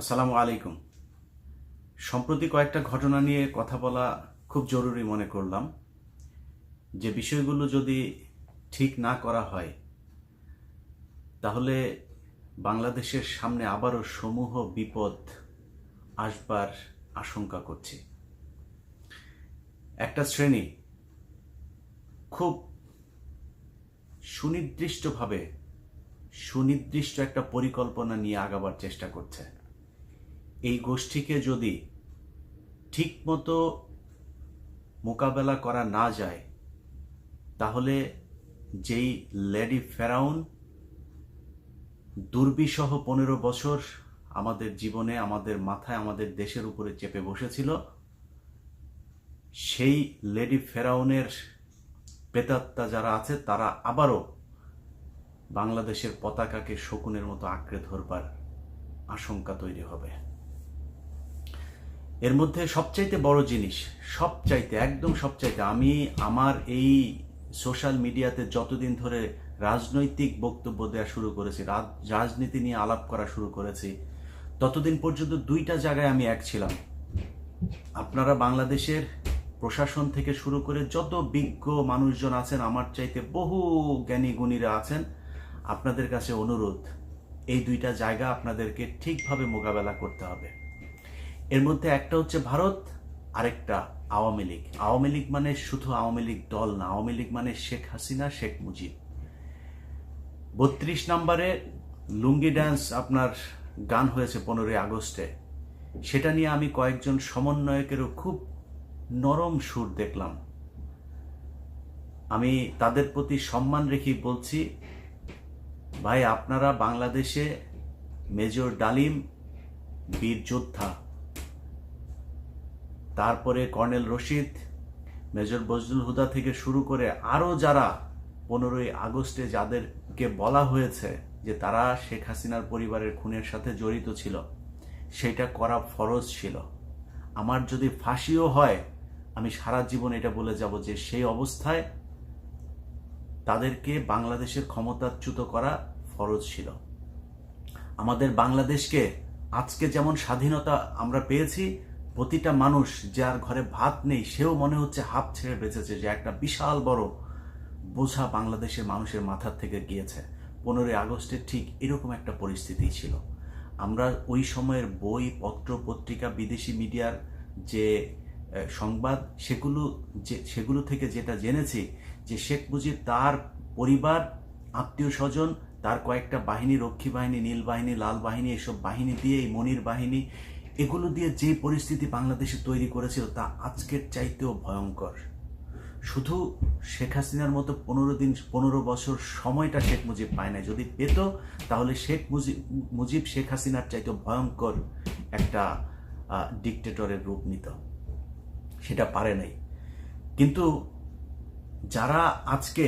আসসালামু আলাইকুম। সম্প্রতি কয়েকটা ঘটনা নিয়ে কথা বলা খুব জরুরি মনে করলাম। যে বিষয়গুলো যদি ঠিক না করা হয় তাহলে বাংলাদেশের সামনে আবারও সমূহ বিপদ আসবার আশঙ্কা করছি। একটা শ্রেণী খুব সুনির্দিষ্টভাবে সুনির্দিষ্ট একটা পরিকল্পনা নিয়ে আগাবার চেষ্টা করছে। এই গোষ্ঠীকে যদি ঠিকমতো মোকাবেলা করা না যায় তাহলে যেই লেডি ফেরাউন দুর্বিসহ 15 বছর আমাদের জীবনে, আমাদের মাথায়, আমাদের দেশের উপরে চেপে বসেছিল, সেই লেডি ফেরাউনের প্রেতাত্মা যারা আছে তারা আবারও বাংলাদেশের পতাকাকে শকুনের মতো আঁকড়ে ধরবার আশঙ্কা তৈরি হবে। এর মধ্যে সবচাইতে বড় জিনিস, সবচাইতে আমি আমার এই সোশ্যাল মিডিয়াতে যতদিন ধরে রাজনৈতিক বক্তব্য দেওয়া শুরু করেছি, রাজনীতি নিয়ে আলাপ করা শুরু করেছি, ততদিন পর্যন্ত দুইটা জায়গায় আমি এক ছিলাম। আপনারা বাংলাদেশের প্রশাসন থেকে শুরু করে যত বিজ্ঞ মানুষজন আছেন, আমার চাইতে বহু জ্ঞানী গুণীরা আছেন, আপনাদের কাছে অনুরোধ, এই দুইটা জায়গা আপনাদেরকে ঠিকভাবে মোকাবেলা করতে হবে। এর মধ্যে একটা হচ্ছে ভারত, আরেকটা আওয়ামী লীগ। আওয়ামী লীগ মানে শুধু আওয়ামী লীগ দল না, আওয়ামী লীগ মানে শেখ হাসিনা, শেখ মুজিব। 32 নম্বরে লুঙ্গি ড্যান্স আপনার গান হয়েছে 15 আগস্টে, সেটা নিয়ে আমি কয়েকজন সমন্বয়কেরও খুব নরম সুর দেখলাম। আমি তাদের প্রতি সম্মান রেখেই বলছি, ভাই আপনারা বাংলাদেশে মেজর ডালিম বীর যোদ্ধা, তারপরে কর্নেল রশিদ, মেজর বজলুল হুদা থেকে শুরু করে আরও যারা 15 আগস্টে যাদেরকে বলা হয়েছে যে তারা শেখ হাসিনার পরিবারের খুনের সাথে জড়িত ছিল, সেটা করা ফরজ ছিল। আমার যদি ফাঁসিও হয় আমি সারা জীবন এটা বলে যাব যে সেই অবস্থায় তাদেরকে বাংলাদেশের ক্ষমতাচ্যুত করা ফরজ ছিল। আমাদের বাংলাদেশকে আজকে যেমন স্বাধীনতা আমরা পেয়েছি, প্রতিটা মানুষ যার ঘরে ভাত নেই সেও মনে হচ্ছে হাঁপ ছেড়ে বেঁচেছে, যে একটা বিশাল বড় বোঝা বাংলাদেশের মানুষের মাথার থেকে গিয়েছে। 15 আগস্টের ঠিক এরকম একটা পরিস্থিতি ছিল। আমরা ওই সময়ের বই, পত্র, পত্রিকা, বিদেশি মিডিয়ার যে সংবাদ, সেগুলো থেকে যেটা জেনেছি যে শেখ মুজিব, তার পরিবার, আত্মীয় স্বজন, তার কয়েকটা বাহিনী, রক্ষী বাহিনী, নীল বাহিনী, লাল বাহিনী, এসব বাহিনী দিয়ে, এই মনির বাহিনী, এগুলো দিয়ে যে পরিস্থিতি বাংলাদেশে তৈরি করেছিল তা আজকের চাইতেও ভয়ঙ্কর। শুধু শেখ হাসিনার মতো 15 বছর সময়টা শেখ মুজিব পায় না, যদি পেত তাহলে শেখ মুজিব শেখ হাসিনার চাইতেও ভয়ঙ্কর একটা ডিকটেটরের রূপ নিত, সেটা পারে নাই। কিন্তু যারা আজকে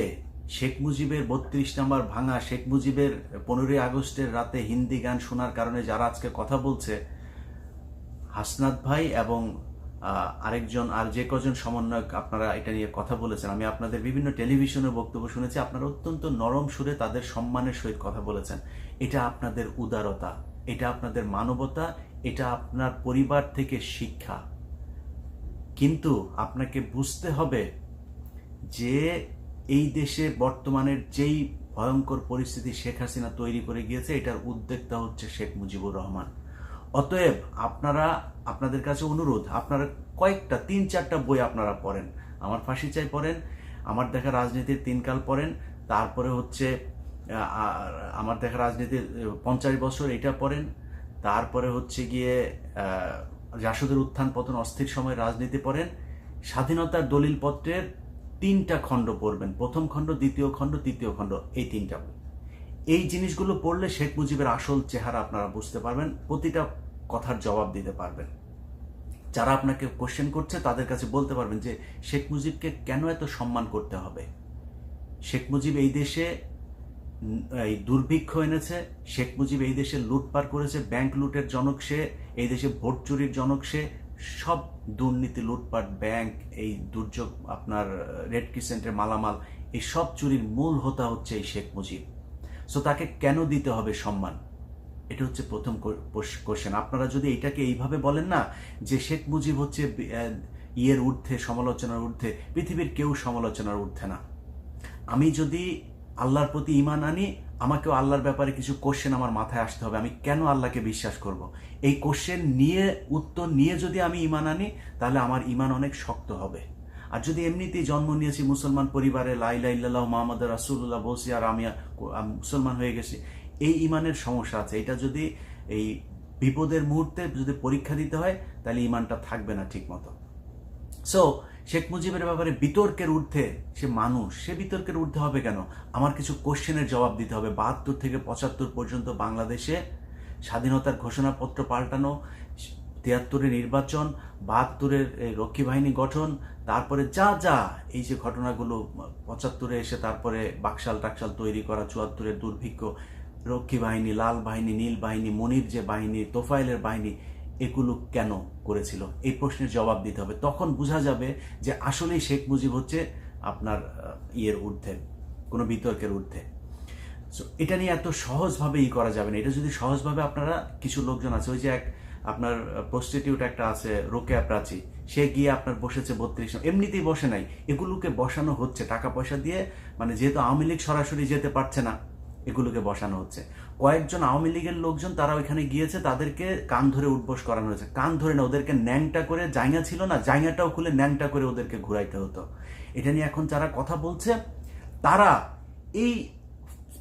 শেখ মুজিবের 32 নম্বর ভাঙা, শেখ মুজিবের 15 আগস্টের রাতে হিন্দি গান শোনার কারণে যারা আজকে কথা বলছে, হাসনাত ভাই এবং আরেকজন, আর যে কজন সমন্বয়ক আপনারা এটা নিয়ে কথা বলেছেন, আমি আপনাদের বিভিন্ন টেলিভিশনে বক্তব্য শুনেছি, আপনারা অত্যন্ত নরম সুরে তাদের সম্মানের সহিত কথা বলেছেন। এটা আপনাদের উদারতা, এটা আপনাদের মানবতা, এটা আপনার পরিবার থেকে শিক্ষা। কিন্তু আপনাকে বুঝতে হবে যে এই দেশে বর্তমানের যেই ভয়ঙ্কর পরিস্থিতি শেখ হাসিনা তৈরি করে গিয়েছে, এটার উদ্যোক্তা হচ্ছে শেখ মুজিবুর রহমান। অতএব আপনাদের কাছে অনুরোধ, আপনারা কয়েকটা 3-4টা বই আপনারা পড়েন। আমার ফাঁসি চাই পড়েন, আমার দেখা রাজনীতির 3 কাল পড়েন, তারপরে হচ্ছে আমার দেখা রাজনীতির 50 বছর, এটা পড়েন, তারপরে হচ্ছে গিয়ে জাসদের উত্থান পতন, অস্থির সময় রাজনীতি পড়েন। স্বাধীনতার দলিল পত্রের 3টা খণ্ড পড়বেন, প্রথম খণ্ড, দ্বিতীয় খণ্ড, তৃতীয় খণ্ড, এই 3টা। এই জিনিসগুলো পড়লে শেখ মুজিবের আসল চেহারা আপনারা বুঝতে পারবেন, প্রতিটা কথার জবাব দিতে পারবেন। যারা আপনাকে কোশ্চেন করছে তাদের কাছে বলতে পারবেন যে শেখ মুজিবকে কেন এত সম্মান করতে হবে। শেখ মুজিব এই দেশে এই দুর্ভিক্ষ এনেছে, শেখ মুজিব এই দেশে লুটপাট করেছে, ব্যাংক লুটের জনক সে, এই দেশে ভোট চুরির জনক সে, সব দুর্নীতি, লুটপাট, ব্যাংক, এই দুর্যোগ, আপনার রেড ক্রিসেন্টের মালামাল, এই সব চুরির মূল হোতা হচ্ছে এই শেখ মুজিব। সো তাকে কেন দিতে হবে সম্মান? এটা হচ্ছে প্রথম কোশ্চেন। আপনারা যদি এটাকে এইভাবে বলেন না যে শেখ মুজিব হচ্ছে ইয়ের ঊর্ধ্বে, সমালোচনার ঊর্ধ্বে, পৃথিবীর কেউ সমালোচনার ঊর্ধ্বে না। আমি যদি আল্লাহর প্রতি ঈমান আনি, আমাকেও আল্লাহর ব্যাপারে কিছু কোশ্চেন আমার মাথায় আসতে হবে। আমি কেন আল্লাহকে বিশ্বাস করব? এই কোশ্চেন নিয়ে, উত্তর নিয়ে যদি আমি ঈমান আনি, তাহলে আমার ঈমান অনেক শক্ত হবে। আর যদি এমনিতেই জন্ম নিয়েছি মুসলমান পরিবারে, লা ইলাহা ইল্লাল্লাহু মুহাম্মাদুর রাসূলুল্লাহ বলছি আর আমি মুসলমান হয়ে গেছি, এই ঈমানের সমস্যা আছে। এটা যদি এই বিপদের মুহূর্তে যদি পরীক্ষা দিতে হয়, তাহলে ঈমানটা থাকবে না ঠিক মতো। সো শেখ মুজিবের ব্যাপারে বিতর্কের ঊর্ধ্বে সে মানুষ, সে বিতর্কের ঊর্ধ্বে হবে কেন? আমার কিছু কোশ্চেনের জবাব দিতে হবে। ৭২ থেকে ৭৫ পর্যন্ত বাংলাদেশে স্বাধীনতার ঘোষণাপত্র পাল্টানো, ৭৩-এর নির্বাচন, ৭২-এর রক্ষী বাহিনী গঠন, তারপরে যা যা এই যে ঘটনাগুলো, ৭৫-এ এসে তারপরে বাকশাল টাকশাল তৈরি করা, ৭৪-এর দুর্ভিক্ষ, রক্ষী বাহিনী, লাল বাহিনী, নীল বাহিনী, মনির যে বাহিনী, তোফায়েলের বাহিনী, এগুলো কেন করেছিল? এই প্রশ্নের জবাব দিতে হবে। তখন বোঝা যাবে যে আসলেই শেখ মুজিব হচ্ছে আপনার ইয়ের ঊর্ধ্বে, কোনো বিতর্কের ঊর্ধ্বে। সো এটা নিয়ে এত সহজভাবে করা যাবে না। এটা যদি সহজভাবে, আপনারা কিছু লোকজন আছে, ওই যে এক আপনার প্রস্টিটিউট একটা আছে রোকেয়া প্রাচী, সে গিয়ে আপনার বসেছে ৩২, এমনিতেই বসে নাই, এগুলোকে বসানো হচ্ছে টাকা পয়সা দিয়ে। মানে যেহেতু আওয়ামী লীগ সরাসরি যেতে পারছে না, এগুলোকে বসানো হচ্ছে। কয়েকজন আওয়ামী লীগের লোকজন তারা ওইখানে গিয়েছে, তাদেরকে কান ধরে উঠবোস করানো হয়েছে। কান ধরে না, ওদেরকে ন্যাংটা করে, জাইঙা ছিল না, জাইঙাটাও খুলে ন্যাংটা করে ওদেরকে ঘুরাইতে হতো। এটা নিয়ে এখন যারা কথা বলছে, তারা এই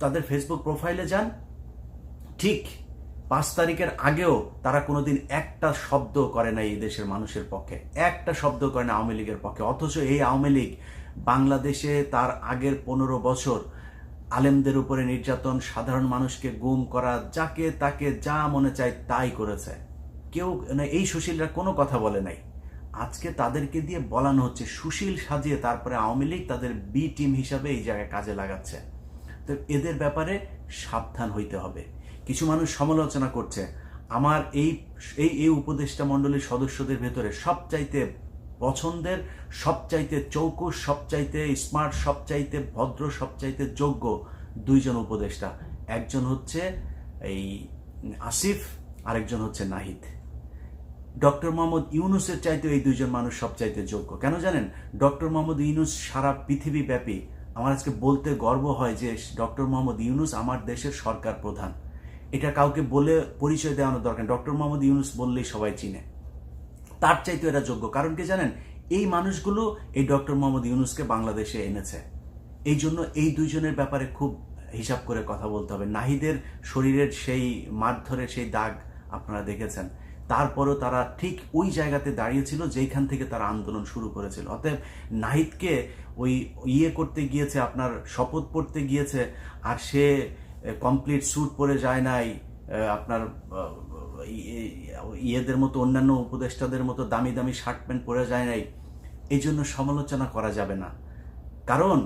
তাদের ফেসবুক প্রোফাইলে যান, ঠিক ৫ তারিখের আগেও তারা কোনোদিন একটা শব্দ করে না এই দেশের মানুষের পক্ষে, একটা শব্দ করে না আওয়ামী লীগের পক্ষে। অথচ এই আওয়ামী লীগ বাংলাদেশে তার আগের ১৫ বছর আলেমদের উপরে নির্যাতন, সাধারণ মানুষকে গুম করা, যাকে তাকে যা মনে চায় তাই করেছে। কেউ এই সুশীলরা কোনো কথা বলে নাই। আজকে তাদেরকে দিয়ে বলানো হচ্ছে, সুশীল সাজিয়ে তারপরে আওয়ামী লীগ তাদের বি টিম হিসাবে এই জায়গায় কাজে লাগাচ্ছে। তো এদের ব্যাপারে সাবধান হইতে হবে। কিছু মানুষ সমালোচনা করছে, আমার এই এই উপদেষ্টা মণ্ডলীর সদস্যদের ভেতরে সবচাইতে পছন্দের, সবচাইতে চৌকুশ, সবচাইতে স্মার্ট, সবচাইতে ভদ্র, সবচাইতে যোগ্য ২ জন উপদেষ্টা। একজন হচ্ছে এই আসিফ, আরেকজন হচ্ছে নাহিদ। ডক্টর মোহাম্মদ ইউনূসের চাইতে এই ২ জন মানুষ সবচাইতে যোগ্য। কেন জানেন? ডক্টর মোহাম্মদ ইউনূস সারা পৃথিবী ব্যাপী, আমার আজকে বলতে গর্ব হয় যে ডক্টর মোহাম্মদ ইউনূস আমার দেশের সরকার প্রধান। এটা কাউকে বলে পরিচয় দেওয়ানোর দরকার। ডক্টর মোহাম্মদ ইউনূস বললেই সবাই চিনে। তার চাইতে এরা যোগ্য। কারণ কি জানেন? এই মানুষগুলো এই ডক্টর মোহাম্মদ ইউনূসকে বাংলাদেশে এনেছে। এই জন্য এই ২ জনের ব্যাপারে খুব হিসাব করে কথা বলতে হবে। নাহিদের শরীরের সেই মারধরের সেই দাগ আপনারা দেখেছেন। তারপরও তারা ঠিক ওই জায়গাতে দাঁড়িয়েছিল যেখান থেকে তারা আন্দোলন শুরু করেছিল। অতএব নাহিদকে ওই করতে গিয়েছে, আপনার শপথ পড়তে গিয়েছে, আর সে কমপ্লিট স্যুট পরে যায় নাই, আপনার ইয়েদের মতো, অন্যান্য উপদেষ্টাদের মতো দামি দামি শার্ট প্যান্ট পরে যায় নাই। এই জন্য সমালোচনা করা যাবে না। কারণ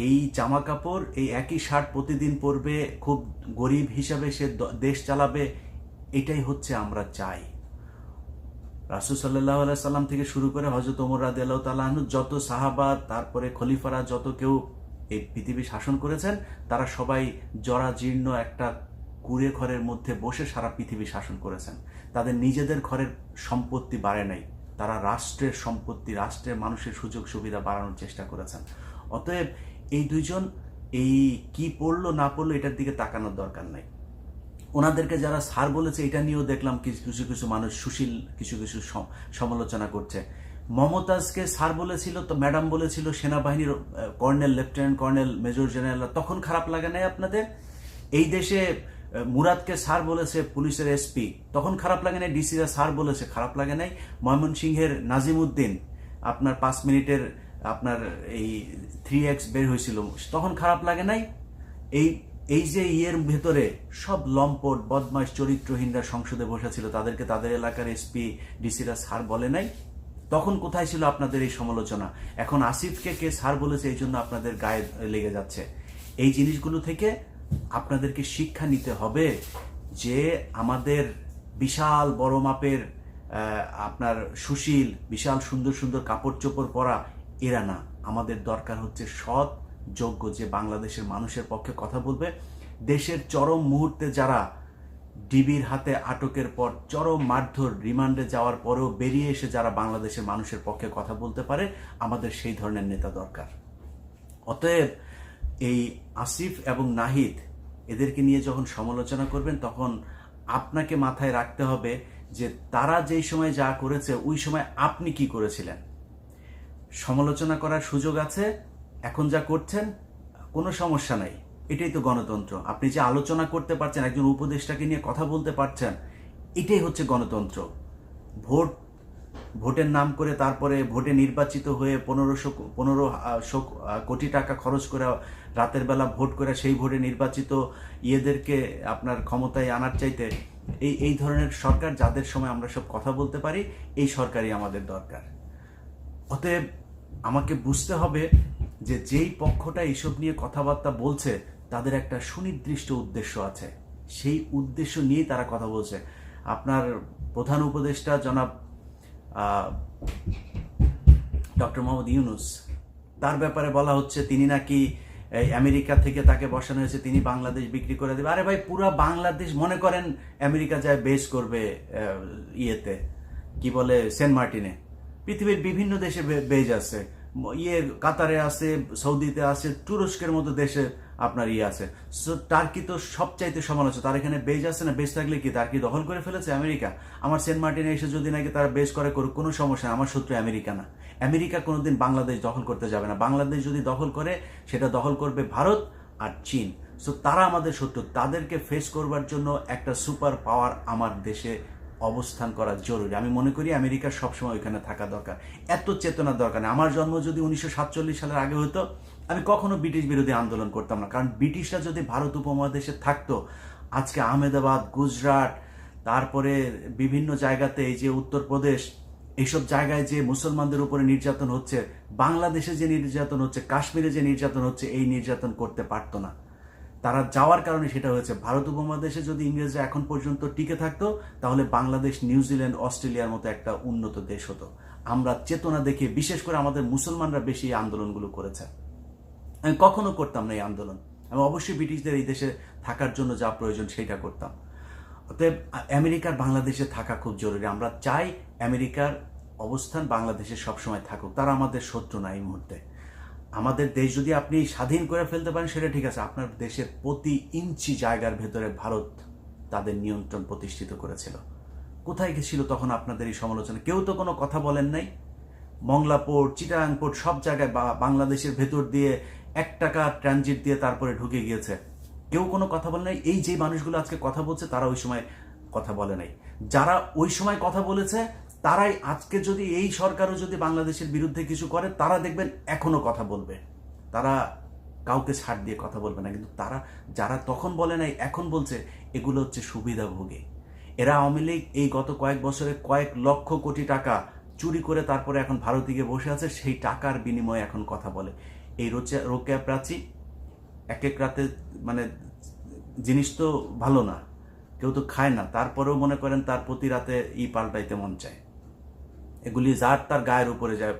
এই জামা কাপড়, এই একই শার্ট প্রতিদিন পরবে, খুব গরিব হিসাবে সে দেশ চালাবে, এটাই হচ্ছে আমরা চাই। রাসূল সাল্লাল্লাহু আলাইহি সাল্লাম থেকে শুরু করে হযরত ওমর রাদিয়াল্লাহু তাআলা আনহু, যত সাহাবা, তারপরে খলিফারা, যত কেউ এই পৃথিবী শাসন করেছেন, তারা সবাই জরাজীর্ণ একটা কুঁড়ে ঘরের মধ্যে বসে সারা পৃথিবী শাসন করেছেন। তাদের নিজেদের ঘরের সম্পত্তি বাড়ে নাই, তারা রাষ্ট্রের সম্পত্তি, রাষ্ট্রের মানুষের সুযোগ সুবিধা বাড়ানোর চেষ্টা করেছেন। অতএব এই ২ জন এই কি পড়লো না পড়লো এটার দিকে তাকানোর দরকার নাই। ওনাদেরকে যারা স্যার বলেছে, এটা নিয়েও দেখলাম কিছু কিছু মানুষ, সুশীল কিছু কিছু সমালোচনা করছে। মমতাজকে স্যার বলেছিল, তো ম্যাডাম বলেছিল সেনাবাহিনীর colonel, lieutenant colonel, major general, তখন খারাপ লাগে নাই আপনাদের? এই দেশে মুরাদকে স্যার বলেছে পুলিশের এসপি, তখন খারাপ লাগে নাই? ডিসিরা স্যার বলেছে, খারাপ লাগে নাই? ময়মনসিংহের নাজিমউদ্দিন আপনার 5 মিনিটের আপনার এই 3x বের হয়েছিল, তখন খারাপ লাগে নাই? এই যে ইয়ের ভেতরে সব লম্পট, বদমাইশ, চরিত্রহীনরা সংসদে বসেছিল, তাদেরকে তাদের এলাকার এসপি, ডিসিরা স্যার বলে নাই? তখন কোথায় ছিল আপনাদের এই সমালোচনা? এখন আসিফকে কে স্যার বলেছে, এই জন্য আপনাদের গায়ে লেগে যাচ্ছে। এই জিনিসগুলো থেকে আপনাদেরকে শিক্ষা নিতে হবে যে আমাদের বিশাল বড় মাপের আপনার সুশীল, বিশাল সুন্দর সুন্দর কাপড় চোপড় পরা এরা না। আমাদের দরকার হচ্ছে সৎ, যোগ্য, যে বাংলাদেশের মানুষের পক্ষে কথা বলবে। দেশের চরম মুহূর্তে যারা ডিবির হাতে আটকের পর চরম মারধর, রিমান্ডে যাওয়ার পরেও বেরিয়ে এসে যারা বাংলাদেশের মানুষের পক্ষে কথা বলতে পারে, আমাদের সেই ধরনের নেতা দরকার। অতএব এই আসিফ এবং নাহিদ এদেরকে নিয়ে যখন সমালোচনা করবেন, তখন আপনাকে মাথায় রাখতে হবে যে তারা যেই সময় যা করেছে ওই সময় আপনি কি করেছিলেন। সমালোচনা করার সুযোগ আছে, এখন যা করছেন কোনো সমস্যা নাই, এটাই তো গণতন্ত্র। আপনি যে আলোচনা করতে পারছেন, একজন উপদেষ্টাকে নিয়ে কথা বলতে পারছেন, এটাই হচ্ছে গণতন্ত্র। ভোটের নাম করে তারপরে ভোটে নির্বাচিত হয়ে 1500 কোটি টাকা খরচ করে রাতের বেলা ভোট করে সেই ভোটে নির্বাচিত ইয়েদেরকে আপনার ক্ষমতায় আনার চাইতে এই ধরনের সরকার, যাদের সময় আমরা সব কথা বলতে পারি, এই সরকারই আমাদের দরকার। অতএব আমাকে বুঝতে হবে যে যেই পক্ষটা এইসব নিয়ে কথাবার্তা বলছে তাদের একটা সুনির্দিষ্ট উদ্দেশ্য আছে, সেই উদ্দেশ্য নিয়েই তারা কথা বলছে। আপনার প্রধান উপদেষ্টা জনাব ডক্টর মোহাম্মদ ইউনূস, তার ব্যাপারে বলা হচ্ছে তিনি নাকি আমেরিকা থেকে তাকে বসানো হয়েছে, তিনি বাংলাদেশ বিক্রি করে দেবে। আরে ভাই, পুরা বাংলাদেশ মনে করেন আমেরিকা যায় বেস করবে ইয়েতে, কি বলে, সেন্ট মার্টিনে। পৃথিবীর বিভিন্ন দেশে বেজ আছে, কাতারে আছে, সৌদিতে আছে, তুরস্কের মতো দেশে আপনার আছে। সো টার্কি তো সবচাইতে সমালোচনা, তার এখানে বেজ আছে না, বেজ থাকলে কি তার কি দখল করে ফেলেছে আমেরিকা? আমার সেন্ট মার্টিনে এসে যদি নাকি তারা বেজ করে করুক, কোনো সমস্যা না, আমার শত্রু আমেরিকা না। আমেরিকা কোনোদিন বাংলাদেশ দখল করতে যাবে না। বাংলাদেশ যদি দখল করে, সেটা দখল করবে ভারত আর চীন। সো তারা আমাদের শত্রু, তাদেরকে ফেস করবার জন্য একটা সুপার পাওয়ার আমার দেশে অবস্থান করা জরুরি। আমি মনে করি আমেরিকার সবসময় ওইখানে থাকা দরকার, এত চেতনার দরকার নেই। আমার জন্ম যদি 1947 সালের আগে হতো, আমি কখনো ব্রিটিশ বিরোধী আন্দোলন করতাম না, কারণ ব্রিটিশরা যদি ভারত উপমহাদেশে থাকতো, আজকে আহমেদাবাদ, গুজরাট, তারপরে বিভিন্ন জায়গাতে, এই যে উত্তরপ্রদেশ, এইসব জায়গায় যে মুসলমানদের উপরে নির্যাতন হচ্ছে, বাংলাদেশে যে নির্যাতন হচ্ছে, কাশ্মীরে যে নির্যাতন হচ্ছে, এই নির্যাতন করতে পারতো না। তারা যাওয়ার কারণে সেটা হয়েছে। ভারত উপমহাদেশে যদি ইংরেজরা এখন পর্যন্ত টিকে থাকতো, তাহলে বাংলাদেশ, নিউজিল্যান্ড, অস্ট্রেলিয়ার মতো একটা উন্নত দেশ হতো। আমরা চেতনা দেখে, বিশেষ করে আমাদের মুসলমানরা বেশি এই আন্দোলনগুলো করেছে। আমি কখনো করতাম না এই আন্দোলন। আমি অবশ্যই ব্রিটিশদের এই দেশে থাকার জন্য যা প্রয়োজন সেটা করতাম। অতএব আমেরিকার বাংলাদেশে থাকা খুব জরুরি। আমরা চাই আমেরিকার অবস্থান বাংলাদেশে সবসময় থাকুক। তারা আমাদের শত্রু না এই মুহূর্তে। আমাদের দেশ যদি আপনি স্বাধীন করে ফেলতে পারেন, সেটা ঠিক আছে। আপনার দেশের প্রতি ইঞ্চি জায়গার ভেতরে ভারত তাদের নিয়ন্ত্রণ প্রতিষ্ঠিত করেছিল। কোথায় গেছিল তখন আপনাদের এই সমালোচনা? কেউ তো কোনো কথা বলেন নাই। মংলা পোর্ট, চিটাগাং পোর্ট, সব জায়গায় বাংলাদেশের ভেতর দিয়ে 1 টাকা ট্রানজিট দিয়ে তারপরে ঢুকে গিয়েছে। কেউ কোনো কথা বলে নাই। এই যে মানুষগুলো আজকে কথা বলছে, তারা ওই সময় কথা বলে নাই। যারা ওই সময় কথা বলেছে, তারাই আজকে যদি এই সরকারও যদি বাংলাদেশের বিরুদ্ধে কিছু করে, তারা দেখবেন এখনো কথা বলবে। তারা কাউকে ছাড় দিয়ে কথা বলবে না। কিন্তু তারা যারা তখন বলে নাই, এখন বলছে, এগুলো হচ্ছে সুবিধাভোগী। এরা আওয়ামী লীগ এই গত কয়েক বছরে কয়েক লক্ষ কোটি টাকা চুরি করে তারপরে এখন ভারতে গিয়ে বসে আছে, সেই টাকার বিনিময়ে এখন কথা বলে। এই রোকেয়া প্রাচী এক এক রাতে, মানে জিনিস তো ভালো না, কেউ তো খায় না, তারপরেও মনে করেন তার প্রতি রাতে পাল্টাইতে মন চায়। এগুলি যার তার গায়ের উপরে যায়,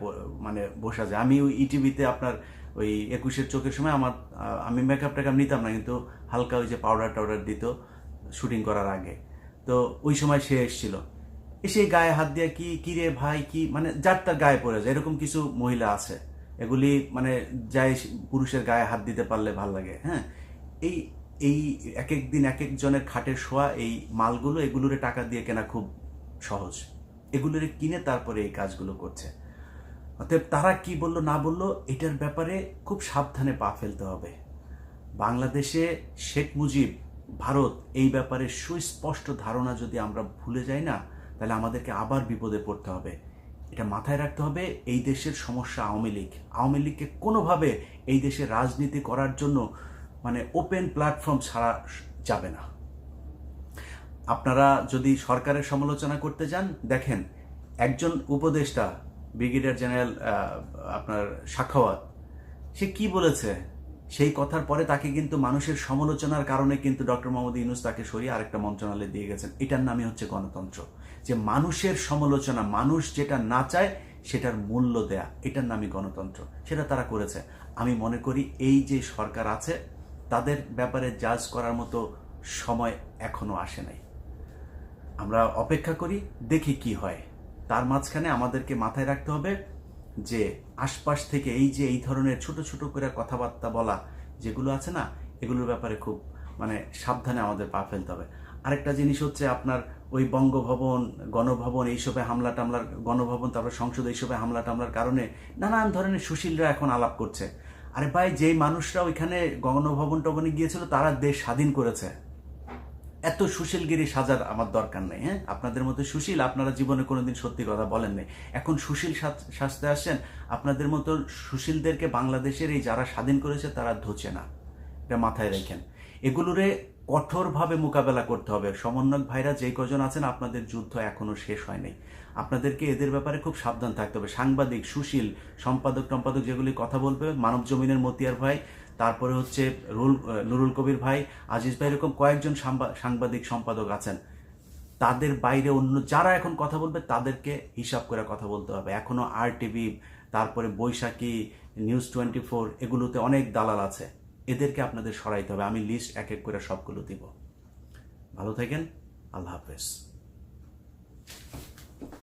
মানে বসা যায়। আমি ওই ইটিভিতে আপনার ওই 21-এর চোখের সময় আমি মেকআপ টেকআপ নিতাম না, কিন্তু হালকা ওই যে পাউডার টাউডার দিত শুটিং করার আগে। তো ওই সময় সে এসেছিল, এসে গায়ে হাত দিয়ে কি রে ভাই, কি, মানে যার তার গায়ে পড়ে যায়। এরকম কিছু মহিলা আছে, এগুলি মানে যাই পুরুষের গায়ে হাত দিতে পারলে ভাল লাগে। হ্যাঁ, এই এক এক দিন এক একজনের খাটের শোয়া এই মালগুলো, এগুলোরে টাকা দিয়ে কেনা খুব সহজ। এগুলোরে কিনে তারপরে এই কাজগুলো করছে। অতএব তারা কি বললো না বললো, এটার ব্যাপারে খুব সাবধানে পা ফেলতে হবে। বাংলাদেশে শেখ মুজিব, ভারত, এই ব্যাপারে সুস্পষ্ট ধারণা যদি আমরা ভুলে যাই না, তাহলে আমাদেরকে আবার বিপদে পড়তে হবে। এটা মাথায় রাখতে হবে। এই দেশের সমস্যা আওয়ামী লীগ। আওয়ামী লীগকে কোনোভাবে এই দেশে রাজনীতি করার জন্য মানে ওপেন প্ল্যাটফর্ম ছাড়া যাবে না। আপনারা যদি সরকারের সমালোচনা করতে যান, দেখেন একজন উপদেষ্টা ব্রিগেডিয়ার জেনারেল আপনার সাখাওয়াত, সে কি বলেছে, সেই কথার পরে তাকে কিন্তু মানুষের সমালোচনার কারণে কিন্তু ডক্টর মোহাম্মদ ইউনূস তাকে সরিয়ে আরেকটা মন্ত্রণালয়ে দিয়ে গেছেন। এটার নামই হচ্ছে গণতন্ত্র। যে মানুষের সমালোচনা, মানুষ যেটা না চায় সেটার মূল্য দেয়া, এটার নামই গণতন্ত্র। সেটা তারা করেছে। আমি মনে করি এই যে সরকার আছে, তাদের ব্যাপারে জাজ করার মতো সময় এখনো আসে নাই। আমরা অপেক্ষা করি, দেখি কি হয়। তার মাঝখানে আমাদেরকে মাথায় রাখতে হবে যে আশপাশ থেকে এই ধরনের ছোট ছোট করে কথাবার্তা বলা যেগুলো আছে না, এগুলোর ব্যাপারে খুব সাবধানে আমাদের পা ফেলতে হবে। আরেকটা জিনিস হচ্ছে আপনার ওই বঙ্গভবন, গণভবন এইসবে হামলা টামলার, গণভবন তারপর সংসদ এইসবে হামলা টামলার কারণে নানান ধরনের সুশীলরা এখন আলাপ করছে। আরে ভাই, যেই মানুষরা ওইখানে গণভবন টবনে গিয়েছিল তারা দেশ স্বাধীন করেছে। এত সুশীলগিরি সাজার আমার দরকার নেই। হ্যাঁ, আপনাদের মতো সুশীল আপনারা জীবনে কোনোদিন সত্যি কথা বলেন নাই, এখন সুশীল সাজতে আসছেন। আপনাদের মতো সুশীলদেরকে বাংলাদেশের এই যারা স্বাধীন করেছে তারা ধুচ্ছে না, এটা মাথায় রেখেন। এগুলোরে কঠোরভাবে মোকাবেলা করতে হবে। সমন্বয়ক ভাইরা যেই কজন আছেন, আপনাদের যুদ্ধ এখনো শেষ হয়নি। আপনাদেরকে এদের ব্যাপারে খুব সাবধান থাকতে হবে। সাংবাদিক, সুশীল, সম্পাদক টম্পাদক যেগুলি কথা বলবে, মানব জমিনের মতিয়ার ভাই, তারপরে হচ্ছে নুরুল কবির ভাই, আজিজ ভাই, এরকম কয়েকজন সাংবাদিক সম্পাদক আছেন। তাদের বাইরে অন্য যারা এখন কথা বলবে তাদেরকে হিসাব করে কথা বলতে হবে। এখনো RTV, তারপরে বৈশাখী, নিউজ 24, এগুলোতে অনেক দালাল আছে, এদেরকে আপনাদের সরাইতে হবে। আমি লিস্ট এক এক করে সবগুলো দিব। ভালো থাকেন, আল্লাহ হাফেজ।